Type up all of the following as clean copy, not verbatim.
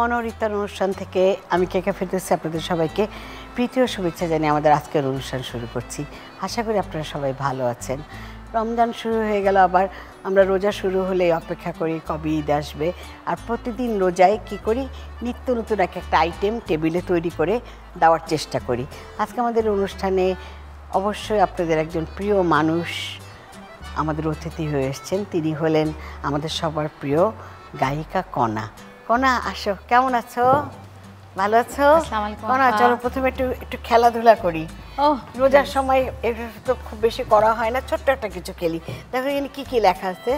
মনোরিতার অনুষ্ঠান থেকে আমি কেকে ফেরদৌসী আপনাদের সবাইকে প্রীতীয় শুভেচ্ছা জানিয়ে আমাদের আজকের অনুষ্ঠান শুরু করছি। আশা করি আপনারা সবাই ভালো আছেন। রমজান শুরু হয়ে গেল, আবার আমরা রোজা শুরু হলেই অপেক্ষা করি কবে ঈদ আসবে। আর প্রতিদিন রোজায় কি করি, নিত্য নতুন একটা আইটেম টেবিলে তৈরি করে দেওয়ার চেষ্টা করি। আজকে আমাদের অনুষ্ঠানে অবশ্যই আপনাদের একজন প্রিয় মানুষ আমাদের অতিথি হয়ে এসেছেন। তিনি হলেন আমাদের সবার প্রিয় গায়িকা কণা। কণা, আসো। কেমন আছো? ভালো আছো? কণা, চলো প্রথমে একটু খেলাধুলা করি। রোজার সময় এটা তো খুব বেশি করা হয় না, ছোট্ট একটা কিছু খেলি। দেখো এখানে কি কি লেখা আছে।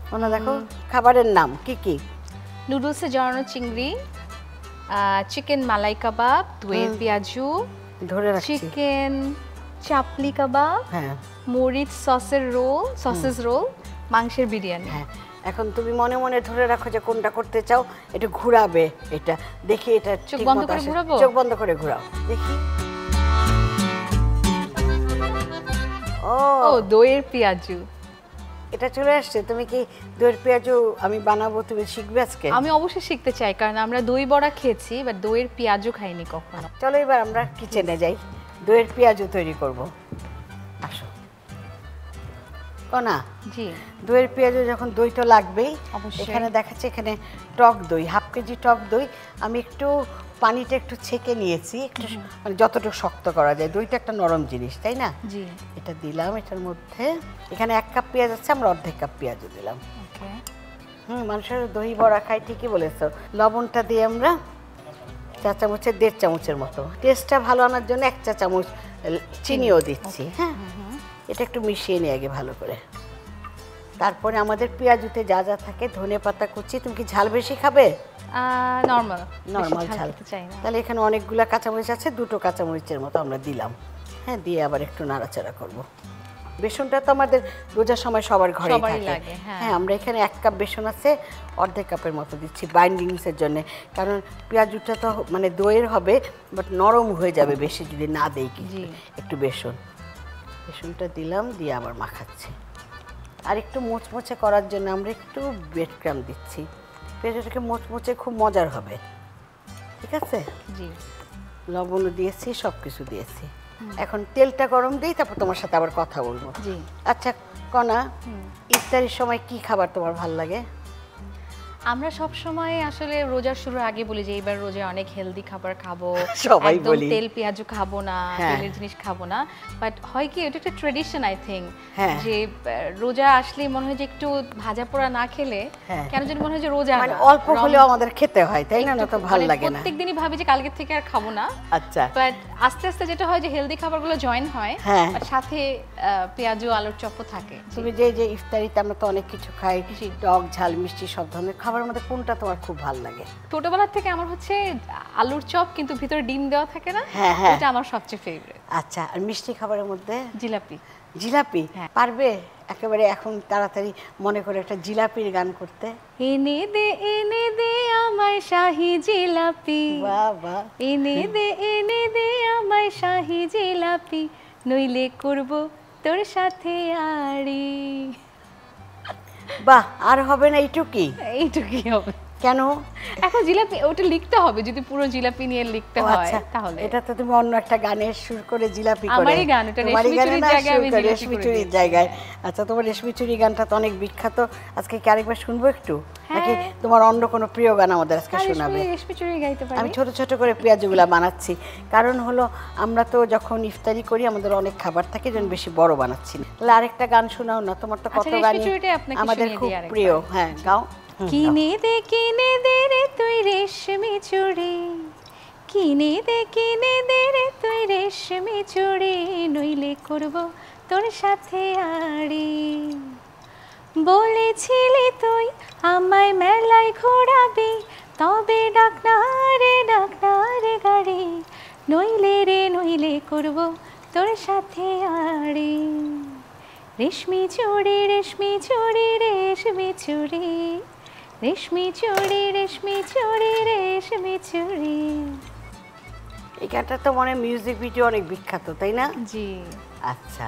কণা দেখো, খাবারের নাম কি কি? নুডলসে জড়ানো চিংড়ি, চিকেন মালাই কাবাব, দইয়ের পেঁয়াজু, ধরে রাখছি, চিকেন চাপলি কাবাব, হ্যাঁ, মরিচ সসের রোল, সসেস রোল, মাংসের বিরিয়ানি। হ্যাঁ, এখন তুমি মনে মনে ধরে রাখো যে কোনটা করতে চাও। একটু ঘুরাবে, এটা দেখি। এটা চোখ বন্ধ করে ঘুরাবো? চোখ বন্ধ করে ঘুরাও দেখি। ও, দইয়ের পেঁয়াজু। এটা চলে আসছে। তুমি কি দইয়ের পেঁয়াজু আমি বানাবো, তুমি শিখবে আজকে? আমি অবশ্যই শিখতে চাই, কারণ আমরা দই বড়া খেয়েছি, বাট দইয়ের পেঁয়াজু খাইনি কখনো। চলো এবার আমরা কিচেনে যাই, দইয়ের পেঁয়াজু তৈরি করব। আসো কণা। জি, দইয়ের পেঁয়াজু যখন দই তো লাগবেই। অবশ্যই। এখানে দেখাচ্ছে, এখানে টক দই, হাফ কেজি টক দই। আমি একটু পানিটা একটু ছেঁকে নিয়েছি, একটু মানে যতটুকু শক্ত করা যায়। দইটা একটা নরম জিনিস, তাই না? জি। এটা দিলাম এটার মধ্যে। এখানে 1 কাপ পেঁয়াজ আছে, আমরা অর্ধেক কাপ পেঁয়াজও দিলাম। ওকে। মানুষের দই বড়া খাই, ঠিকই বলেছো। লবণটা দিয়ে আমরা 4 চামচের 1.5 চামচের মতো। টেস্টটা ভালো আনার জন্য 1 চা চামচ চিনিও দিচ্ছি। হ্যাঁ, এটা একটু মিশিয়ে নিই আগে ভালো করে। তারপরে আমাদের পেঁয়াজুতে যা যা থাকে, ধনে পাতা কুচি। তুমি কি ঝাল বেশি খাবে? নরমাল ঝাল চাই না। তাহলে এখানে অনেকগুলা কাঁচামরিচ আছে, 2টো কাঁচামরিচের মতো আমরা দিলাম। হ্যাঁ, দিয়ে আবার একটু নাড়াচাড়া করব। বেসনটা তো আমাদের রোজার সময় সবার ঘরেই থাকে। হ্যাঁ, আমরা এখানে 1 কাপ বেসন আছে, অর্ধেক কাপের মতো দিচ্ছি বাইন্ডিংসের জন্য। কারণ পেঁয়াজুটা তো মানে দইয়ের হবে, বাট নরম হয়ে যাবে বেশি যদি না দেই। কি একটু বেসনটা দিলাম, দিয়ে আবার মাখাচ্ছি। আর একটু মোচমোচে করার জন্য আমরা একটু ব্রেড ক্রাম্ব দিচ্ছি। পেঁয়াজটাকে মোচমোচে খুব মজার হবে। ঠিক আছে? জি। লবণও দিয়েছি, সব কিছু দিয়েছি। এখন তেলটা গরম দিই, তারপর তোমার সাথে আবার কথা বলবো। জি। আচ্ছা কণা, ইফতারির সময় কি খাবার তোমার ভাল লাগে? আমরা সব সময় আসলে রোজার শুরুর আগে বলি যে এবার রোজায় অনেক হেলদি খাবার খাবো, সবাই একদম বলি তেল পেঁয়াজু খাবো না, তেলের জিনিস খাবো না। বাট হয় কি, এটা একটা ট্রেডিশন আই থিঙ্ক, যে রোজা আসলেই মনে হয় যে একটু ভাজা পোড়া না খেলে কেন জানি মনে হয় যে রোজা মানে অল্প হলেও আমাদের খেতে হয়, তাই না? না তো ভালো লাগে না। প্রত্যেকদিনই ভাবি যে কালকে থেকে আর খাবো না। আচ্ছা, বাট আস্তে আস্তে যেটা হয় যে হেলদি খাবারগুলো জয়েন হয়, আর সাথে পেঁয়াজু আলুর চপও থাকে। তুমি যে ইফতারিতে আমরা তো অনেক কিছু খাই, টক ঝাল মিষ্টি সব ধরনের খাবারের মধ্যে কোনটা তোমার খুব ভালো লাগে? ছোটবেলা থেকে আমার হচ্ছে আলুর চপ, কিন্তু ভিতরে ডিম দেওয়া থাকে না, এটা আমার সবচেয়ে ফেভারিট। আচ্ছা, আর মিষ্টি খাবারের মধ্যে? জিলাপি। জিলাপি পারবে একেবারে এখন তাড়াতাড়ি মনে করে একটা জিলাপির গান করতে? এনে দে আমায় শাহি জিলাপি, বাহ বাহ। এনে দে আমায় শাহি জিলাপি, নইলে করব তোর সাথে আড়ি। বাহ, আর হবে না? এইটুকুই হবে। কেন? এখন জিলাপি ওটা লিখতে হবে, যদি পুরো জিলাপি নিয়ে লিখতে হয় তাহলে। এটা তো তুমি অন্য একটা গানের সুর করে জিলাপি করে। আমারই গান, এটা রেশমি চুরির জায়গায় আমি রেশমি চুরির জায়গায়। আচ্ছা, তোমার রেশমি চুরি গানটা তো অনেক বিখ্যাত। আজকে কি আরেকবার শুনবো একটু, নাকি তোমার অন্য কোনো প্রিয় গান আমাদের আজকে শোনাবে? রেশমি চুরি গাইতে পারি। আমি ছোট ছোট করে পেঁয়াজগুলা বানাচ্ছি, কারণ হলো আমরা তো যখন ইফতারি করি আমাদের অনেক খাবার থাকে, যেন বেশি বড় বানাচ্ছি না। তাহলে আরেকটা গান শোনাও না, তোমার তো কত গানই আমাদের খুব প্রিয়। হ্যাঁ, গাও। কিনে দে রে তুই রেশমি চুড়ি, কিনে দে রে তুই রেশমি চুড়ি, নইলে করব তোর সাথে আড়ি। বলেছিলি তুই আমায় মেলায় ঘোরাবি, তবে ডাক না রে গাড়ি, নইলে করব তোর সাথে আড়ি। রেশমি চুড়ি রেশমি চুড়ি রেশমি চুড়ি, রেশমি চুড়ি রেশমি চুড়ি রেশমি চুড়ি। এই গানটা তো মনে মিউজিক ভিডিও অনেক বিখ্যাত, তাই না? জি। আচ্ছা,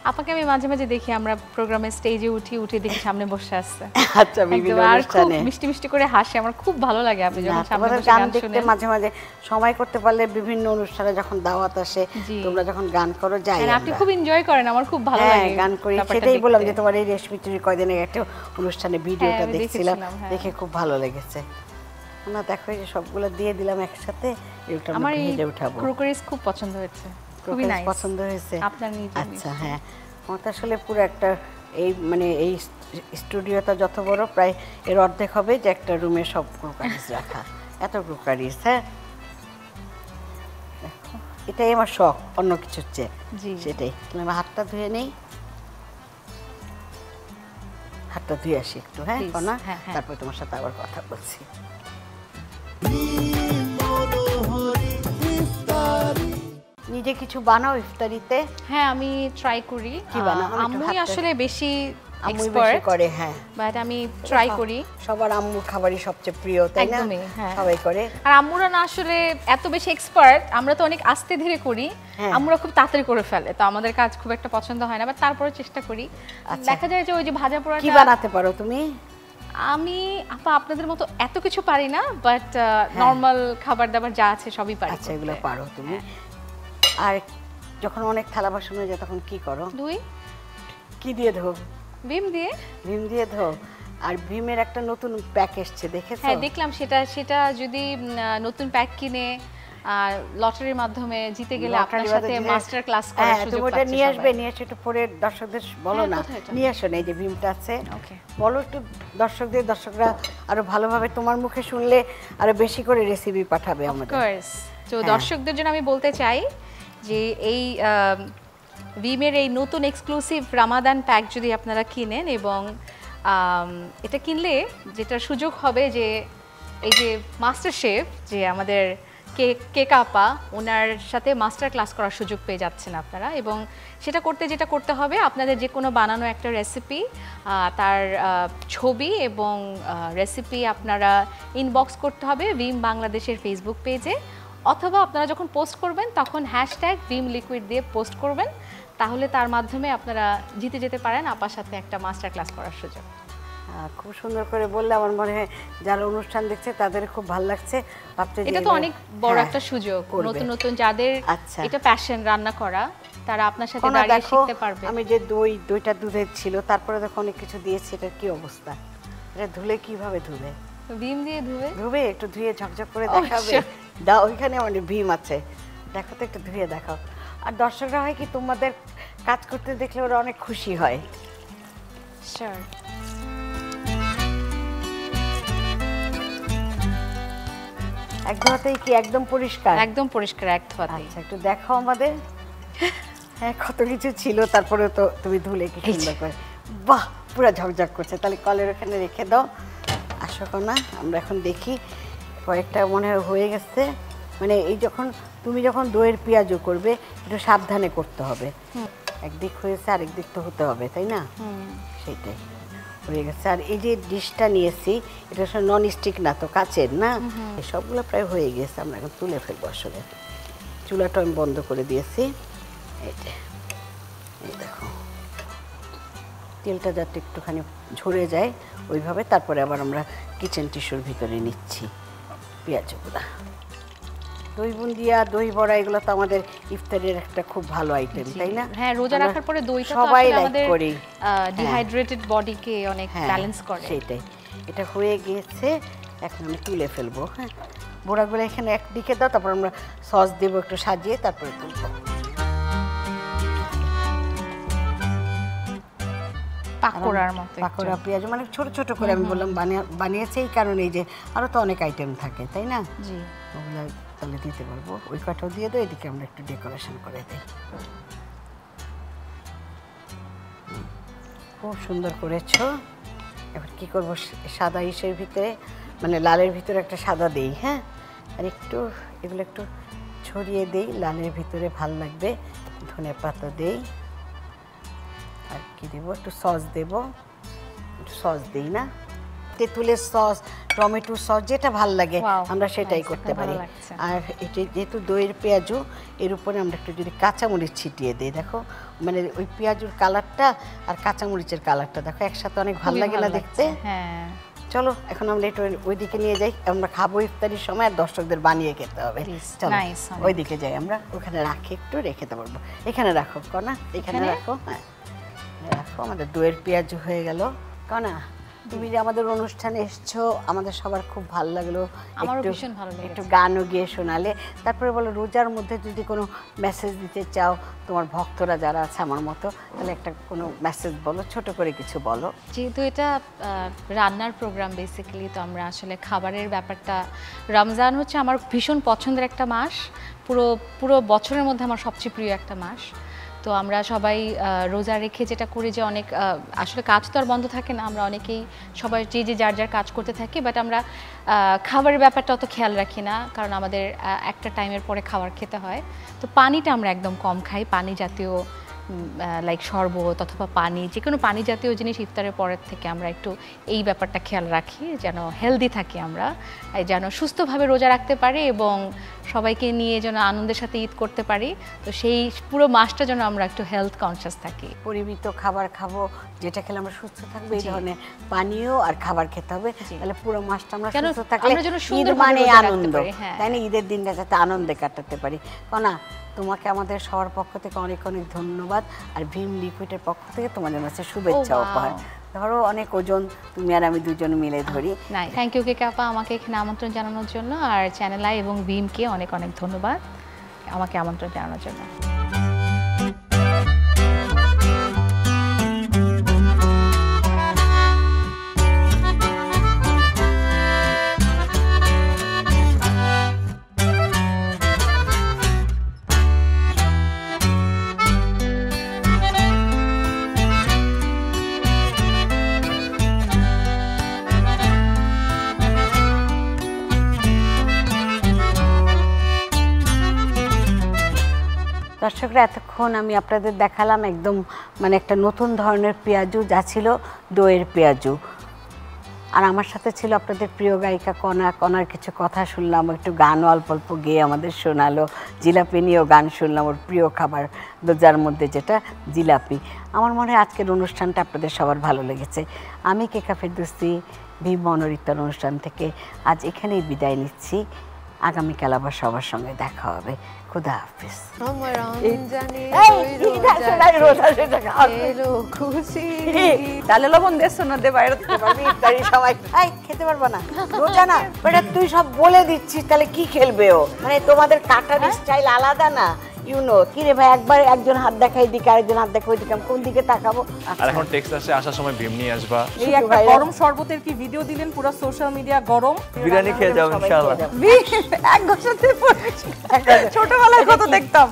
আপনাকে আমি মাঝে মাঝে দেখি আমরা প্রোগ্রামে স্টেজে উঠে দেখি সামনে বসে আছে। আচ্ছা, বিভিন্ন অনুষ্ঠানে মিষ্টি মিষ্টি করে হাসে, আমার খুব ভালো লাগে আপনি যখন সামনে বসে গান শুনেন। দেখতে মাঝে মাঝে সময় করতে পারলে বিভিন্ন অনুষ্ঠানে যখন দাওয়াত আসে তোমরা যখন গান করো যাই আমরা। আপনি খুব এনজয় করেন, আমার খুব ভালো লাগে গান করি। সেটাই বললাম যে তোমার এই রেশমি চুরি কয়দিন আগে একটা অনুষ্ঠানে ভিডিওটা দেখছিলাম, দেখে খুব ভালো লেগেছে। না দেখো এই যে সবগুলো দিয়ে দিলাম একসাথে, এগুলো আমরা ভেজে উঠাবো। ক্রোকারিজ খুব পছন্দ হয়েছে, খুবই নাইস। পছন্দ হয়েছে আপনার নিজে? আচ্ছা হ্যাঁ, আমার তো আসলে পুরো একটা এই মানে এই স্টুডিওটা যত বড়, প্রায় এর অর্ধেক হবে যে একটা রুমে সব ক্রোকারিজ রাখা, এত ক্রোকারিজ। হ্যাঁ, এটাই আমার শখ, অন্য কিছুর চেয়ে। সেটাই। আমি হাতটা ধুয়ে নেই, হাতটা ধুয়ে আসি একটু। হ্যাঁ কনা, তারপর তোমার সাথে আবার কথা বলছি। নিজে কিছু বানাও ইফতারিতে? হ্যাঁ, আমি ট্রাই করি। কি বানাও? আম্মুই আসলে বেশি আম্মুই বেশি করে। হ্যাঁ, বাট আমি ট্রাই করি। সবার আম্মুর খাবারই সবচেয়ে প্রিয়, তাই না? একদমই, হ্যাঁ। সবাই করে। আর আম্মুরা না আসলে এত বেশি এক্সপার্ট, আমরা তো অনেক আস্তে ধীরে করি, আম্মুরা খুব তাড়াতাড়ি করে ফেলে, তো আমাদের কাজ খুব একটা পছন্দ হয় না, বাট তারপরে চেষ্টা করি। দেখা যায় যে ওই যে ভাজা পোড়াটা। কি বানাতে পারো তুমি? আমি আপনাদের মতো এত কিছু পারি না, বাট নরমাল খাবার দাবার যা আছে সবই পারি। আচ্ছা, এগুলো পারো তুমি। আর যখন অনেক থালা বাসন হয়ে যায় তখন কি করো? দুই। কি দিয়ে ধো? ভিম দিয়ে। ভিম দিয়ে ধো। আর ভিমের একটা নতুন প্যাক এসেছে, দেখেছো? হ্যাঁ, দেখলাম। সেটা যদি নতুন প্যাক কিনে লটারির মাধ্যমে জিতে গেলে আপনার সাথে মাস্টার ক্লাস করার সুযোগ পাচ্ছি। তুমি নিয়ে আসবে, নিয়ে এসে একটু পরে দর্শকদের বলো না, নিয়ে আসো না, এই যে ভিমটা আছে, বলো একটু দর্শকরা আরো ভালোভাবে তোমার মুখে শুনলে আরো বেশি করে রেসিপি পাঠাবে আমাদের। তো দর্শকদের জন্য আমি বলতে চাই যে এই ভিমের এই নতুন এক্সক্লুসিভ রামাদান প্যাক যদি আপনারা কিনেন, এবং এটা কিনলে যেটা সুযোগ হবে যে এই যে মাস্টার শেফ যে আমাদের কেক আপা, ওনার সাথে মাস্টার ক্লাস করার সুযোগ পেয়ে যাচ্ছেন আপনারা। এবং সেটা যেটা করতে হবে, আপনাদের যে কোনো বানানো একটা রেসিপি, তার ছবি এবং রেসিপি আপনারা ইনবক্স করতে হবে ভিম বাংলাদেশের ফেসবুক পেজে, অথবা আপনারা যখন পোস্ট করবেন তখন #ভিম লিকুইড দিয়ে পোস্ট করবেন, তাহলে তার মাধ্যমে আপনারা জিতে যেতে পারেন আপার সাথে একটা মাস্টার ক্লাস করার সুযোগ। খুব সুন্দর করে বললে, আমার মনে হয় যারা অনুষ্ঠান দেখছে তাদের খুব ভালো লাগছে। এটা তো অনেক বড় একটা সুযোগ, নতুন যাদের এটা প্যাশন রান্না করা, তারা আপনার সাথে দাঁড়িয়ে শিখতে পারবে। আমি যে দইটা দুধে ছিল, তারপরে দেখো অনেক কিছু দিয়েছি, এটা কি অবস্থা? এটা ধুলে কিভাবে ধুবে? ভিম দিয়ে ধুবে একটু ধুয়ে ঝকঝক করে দেখাবে। দাও, ওইখানে অনেক ভিম আছে, দেখো তো, একটু ধুয়ে দেখাও। আর দর্শকরা হয় কি, তোমাদের কাজ করতে দেখলে ওরা অনেক খুশি হয়। শিওর। এক ধোয়াতেই কি একদম পরিষ্কার? একদম পরিষ্কার, এক ধোয়াতেই। আচ্ছা, একটু দেখাও আমাদের। হ্যাঁ, কত কিছু ছিল, তারপরে তো তুমি ধুলে কি সুন্দর করে। বাহ, পুরো ঝকঝক করছে। তাহলে কলের ওখানে রেখে দাও। আসো না, আমরা এখন দেখি। কয়েকটা মনে হয় হয়ে গেছে। মানে এই তুমি যখন দইয়ের পেঁয়াজও করবে, একটু সাবধানে করতে হবে। একদিক হয়েছে, আরেক দিক তো হতে হবে, তাই না? সেইটাই হয়ে গেছে। আর এই যে ডিশটা নিয়েছি, এটা আসলে নন স্টিক না, তো কাচের না, সবগুলো প্রায় হয়ে গেছে। আমরা এখন তুলে ফেলবো। আসলে চুলাটা আমি বন্ধ করে দিয়েছি। এই দেখো, তেলটা যাতে একটুখানি ঝরে যায় ওইভাবে, তারপরে আবার আমরা কিচেন টিস্যুর ভিতরে নিচ্ছি পেঁয়াজগুলো। দই বুন্দিয়া, দই বড়া, এগুলো তো আমাদের ইফতারের একটা খুব ভালো আইটেম, তাই না? হ্যাঁ, রোজা রাখার পরে দইটা সবাই লাইক করি, ডিহাইড্রেটেড বডিকে অনেক ব্যালেন্স করে। সেটাই। এটা হয়ে গিয়েছে, এখন আমি তুলে ফেলবো। হ্যাঁ, বড়াগুলো এখানে একদিকে দাও, তারপর আমরা সস দেবো একটু সাজিয়ে, তারপরে তুলবো। পাকোড়া পেঁয়াজ মানে ছোট ছোট করে আমি বললাম বানিয়েছে, এই কারণে যে আরো তো অনেক আইটেম থাকে, তাই না? জি, ওগুলো তাহলে দিতে পারবো। ওই কটাও দিয়ে দাও, এদিকে আমরা একটু ডেকোরেশন করে দিই। খুব সুন্দর করেছো। এবার কি করব, সাদা ইসের ভিতরে মানে লালের ভিতরে একটা সাদা দেই। হ্যাঁ, আর একটু এগুলো একটু ছড়িয়ে দেই লালের ভিতরে, ভাল লাগবে। ধনে পাতা দেই, আর কি দেবো, একটু সস দেবো, একটু সস দিই না, তেঁতুলের সস, টমেটো সস যেটা ভাল লাগে Wow, আমরা সেটাই nice, করতে এখন ভালো পারি। লাগছে। আর এটি যেহেতু দইয়ের পেঁয়াজু, এর উপরে আমরা একটু যদি কাঁচামরিচ ছিটিয়ে দিই, দেখো মানে ওই পেঁয়াজুর কালারটা আর কাঁচামরিচের কালারটা দেখো একসাথে অনেক ভালো খুবই লাগে না ভালো দেখতে? লাগছে, হ্যাঁ। চলো এখন আমরা একটু ওইদিকে নিয়ে যাই, আমরা খাবো ইফতারির সময় আর দর্শকদের বানিয়ে খেতে হবে। Please, চলো nice, অনেক। ওইদিকে যাই, আমরা ওখানে রাখি একটু, রেখে দেবো। এখানে রাখো কনা, এখানে এখানে? রাখো, হ্যাঁ রাখো। আমাদের দইয়ের পেঁয়াজু হয়ে গেল। কনা তুমি যে আমাদের অনুষ্ঠানে এসছো, আমাদের সবার খুব ভালো লাগলো। আমারও একটু- ভীষণ ভালো লেগেছে। একটু গানও গিয়ে শোনালে, তারপরে বলো রোজার মধ্যে যদি কোনো মেসেজ দিতে চাও তোমার ভক্তরা যারা আছে আমার মতো, তাহলে একটা কোনো মেসেজ বলো, ছোট করে কিছু বলো। যেহেতু এটা রান্নার প্রোগ্রাম বেসিক্যালি, তো আমরা আসলে খাবারের ব্যাপারটা, রমজান হচ্ছে আমার ভীষণ পছন্দের একটা মাস, পুরো পুরো বছরের মধ্যে আমার সবচেয়ে প্রিয় একটা মাস। তো আমরা সবাই রোজা রেখে যেটা করি যে অনেক আসলে কাজ তো আর বন্ধ থাকে না, আমরা অনেকেই সবাই যে যার যার কাজ করতে থাকি, বাট আমরা খাবারের ব্যাপারটা অত খেয়াল রাখি না, কারণ আমাদের একটা টাইমের পরে খাবার খেতে হয়। তো পানিটা আমরা একদম কম খাই, পানি জাতীয় লাইক শরবত অথবা পানি, যে কোনো পানি জাতীয় জিনিস ইফতারের পরের থেকে আমরা একটু এই ব্যাপারটা খেয়াল রাখি, যেন হেলদি থাকি আমরা, যেন সুস্থভাবে রোজা রাখতে পারি এবং সবাইকে নিয়ে যেন আনন্দের সাথে ঈদ করতে পারি। তো সেই পুরো মাসটা যেন আমরা একটু হেলথ কনসিয়াস থাকি। পরিমিত খাবার খাবো, যেটা খেলে আমরা সুস্থ থাকবো, এই জি। ধরনের পানীয় আর খাবার খেতে হবে, জি। তাহলে পুরো মাসটা আমরা যেন সুস্থ থাকলে আমরা যেন ঈদ সুন্দরভাবে মানে রোজা রাখতে আনন্দ, পারি, হ্যাঁ। তাই না? ঈদের দিনটা যাতে আনন্দে কাটাতে পারি। কনা তোমাকে আমাদের সবার পক্ষ থেকে অনেক অনেক ধন্যবাদ, আর ভীম লিকুইডের পক্ষ থেকে তোমার জন্য আছে শুভেচ্ছা Oh, wow. উপহার। ধরো অনেক ওজন, তুমি আর আমি দুজন মিলে ধরি। নাই, থ্যাংক ইউ কেকা আপা আমাকে এখানে আমন্ত্রণ জানানোর জন্য, আর চ্যানেল আই এবং ভীমকে অনেক অনেক ধন্যবাদ আমাকে আমন্ত্রণ জানানোর জন্য। দর্শকরা, এতক্ষণ আমি আপনাদের দেখালাম একদম মানে একটা নতুন ধরনের পেঁয়াজু, যা ছিল দইয়ের পেঁয়াজু। আর আমার সাথে ছিল আপনাদের প্রিয় গায়িকা কনা। কনার কিছু কথা শুনলাম, একটু গানও অল্প অল্প গেয়ে আমাদের শোনালো। জিলাপি নিয়েও গান শুনলাম, ওর প্রিয় খাবার রোজার মধ্যে যেটা জিলাপি। আমার মনে হয় আজকের অনুষ্ঠানটা আপনাদের সবার ভালো লেগেছে। আমি কেকা ফেরদৌসী ভীম মনোরীতার অনুষ্ঠান থেকে আজ এখানেই বিদায় নিচ্ছি। আগামীকাল আবার সবার সঙ্গে দেখা হবে। খুদা হাফিজ। ডালে লবণ দেশ না দে বাইরে সবাই খেতে পারবো না, রোজা না বেটা, তুই সব বলে দিচ্ছিস, তাহলে কি খেলবে ও? মানে তোমাদের কাটার স্টাইল আলাদা না, ইউনো। কি রে ভাই, একবার একজন হাত দেখাই দিকে, আরেকজন হাত দেখা ওইদিকে, কোন দিকে তাকাবো? আর এখন টেক্সাসে আসার সময় ভীম নিয়ে আসবা। এই একটা গরম শরবতের কি ভিডিও দিলেন, পুরো সোশ্যাল মিডিয়া গরম। বিরিয়ানি খেয়ে যাও ইনশাআল্লাহ। এক ঘষাতে ছোটবেলায় কত দেখতাম।